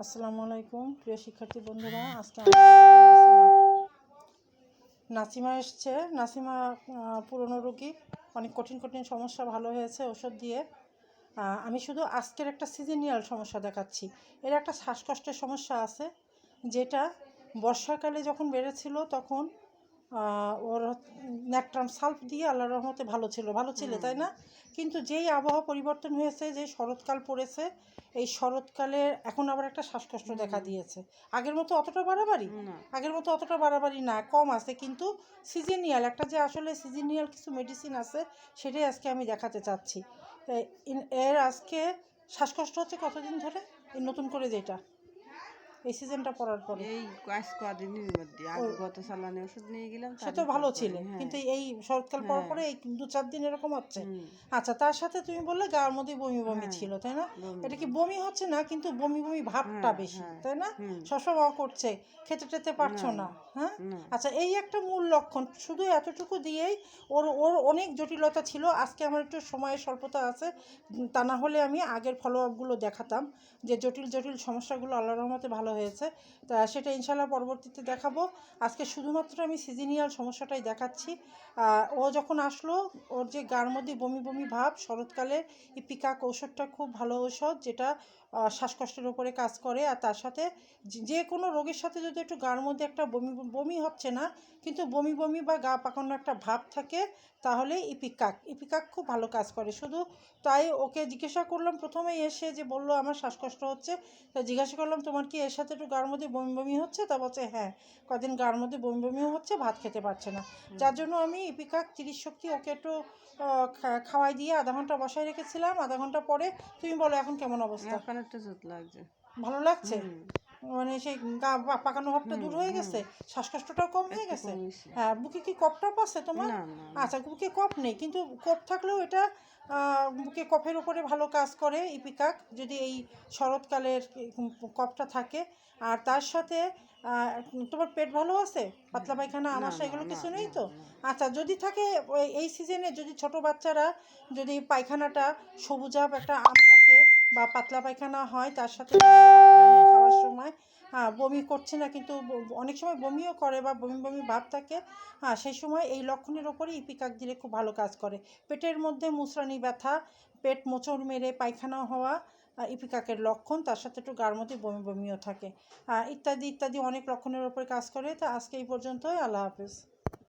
আসসালামু আলাইকুম প্রিয় শিক্ষার্থী বন্ধুরা। আজকে নাসিমা এসছে। নাসিমা পুরনো রোগী, অনেক কঠিন কঠিন সমস্যা ভালো হয়েছে ওষুধ দিয়ে। আমি শুধু আজকের একটা সিজনিয়াল সমস্যা দেখাচ্ছি। এর একটা শ্বাসকষ্টের সমস্যা আছে, যেটা বর্ষাকালে যখন বেড়েছিল তখন ওর ন্যাট্রাম সালফ দিয়ে আল্লাহর রহমতে ভালো ছিল, তাই না? কিন্তু যেই আবহাওয়া পরিবর্তন হয়েছে, যে শরৎকাল পড়েছে, এই শরৎকালে এখন আবার একটা শ্বাসকষ্ট দেখা দিয়েছে। আগের মতো অতটা বাড়াবাড়ি না, কম আছে, কিন্তু সিজনিয়াল একটা, যে আসলে সিজনিয়াল কিছু মেডিসিন আছে, সেটাই আজকে আমি দেখাতে চাচ্ছি। এর আজকে শ্বাসকষ্ট হচ্ছে কতদিন ধরে, এই নতুন করে যেটা এই সিজনটা পড়ার পরে এই কদিনের মধ্যে গত সালানে ওষুধ নিয়ে গেলাম, সে তো ভালো ছিল, কিন্তু এই শরৎকাল পড়ার পরে এই 2-4 দিন এরকম হচ্ছে। আচ্ছা, তার সাথে তুমি বললে গায়ের মধ্যে বমি বমি ছিল, তাই না? এটা কি বমি হচ্ছে না, কিন্তু বমি বমি ভাবটা বেশি, তাই না? সবসময় করছে, খেতে টেতে পারছো না। হ্যাঁ, আচ্ছা, এই একটা মূল লক্ষণ। শুধু এতটুকু দিয়েই ওর ওর অনেক জটিলতা ছিল। আজকে আমার একটু সময়ের স্বল্পতা আছে, তা না হলে আমি আগের ফলো আপগুলো দেখাতাম, যে জটিল জটিল সমস্যাগুলো আল্লাহর রহমতে ভালো হয়েছে। তা সেটা ইনশাল্লাহ পরবর্তীতে দেখাবো। আজকে শুধুমাত্র আমি সিজনিয়াল সমস্যাটাই দেখাচ্ছি। ও যখন আসলো, ওর যে গার মধ্যে বমি বমি ভাব, শরৎকালের ইপিকাক ঔষধটা খুব ভালো ঔষধ, যেটা শ্বাসকষ্টের উপরে কাজ করে। আর তার সাথে যে কোনো রোগীর সাথে যদি একটু গার মধ্যে একটা বমি বমি হচ্ছে না, কিন্তু বমি বমি বা গা পাকানো একটা ভাব থাকে, তাহলে ইপিকাক খুব ভালো কাজ করে। শুধু তাই ওকে জিজ্ঞাসা করলাম প্রথমেই এসে, যে বললো আমার শ্বাসকষ্ট হচ্ছে, তা জিজ্ঞাসা করলাম তোমার কি এর সাথে একটু গার মধ্যে বমি বমি হচ্ছে? তা বলছে হ্যাঁ, কদিন গার মধ্যে বমি বমিও হচ্ছে, ভাত খেতে পারছে না। যার জন্য আমি ইপিকাক 30 শক্তি ওকে একটু খাওয়াই দিয়ে আধা ঘন্টা বসায় রেখেছিলাম। আধা ঘন্টা পরে তুমি বলো এখন কেমন অবস্থা? এখন একটু লাগছে, ভালো লাগছে, মানে সেই গা পাকানো ভাবটা দূর হয়ে গেছে, শ্বাসকষ্টটাও কম হয়ে গেছে। হ্যাঁ, বুকে কি কফ টপ আছে তোমার? আচ্ছা, বুকে কফ নেই, কিন্তু কফ থাকলেও এটা বুকে কফের উপরে ভালো কাজ করে ইপিকাক, যদি এই শরৎকালের কফটা থাকে। আর তার সাথে তোমার পেট ভালো আছে, পাতলা পায়খানা আমাশা এগুলো কিছু নেই তো? আচ্ছা, যদি থাকে এই সিজনে, যদি ছোট বাচ্চারা যদি পায়খানাটা সবুজাভ একটা আম থাকে বা পাতলা পায়খানা হয়, তার সাথে খাওয়ার সময় বমি করছে না, কিন্তু অনেক সময় বমিও করে বা বমি বমি ভাব থাকে, সেই সময় এই লক্ষণের ওপরই ইপিকাক দিলে খুব ভালো কাজ করে। পেটের মধ্যে মুচড়ানি ব্যথা, পেট মোচড় মেরে পায়খানা হওয়া ইপিকাকের লক্ষণ, তার সাথে একটু গার মধ্যে বমি বমিও থাকে, ইত্যাদি ইত্যাদি অনেক লক্ষণের ওপরে কাজ করে। তা আজকে এই পর্যন্তই। আল্লাহ হাফেজ।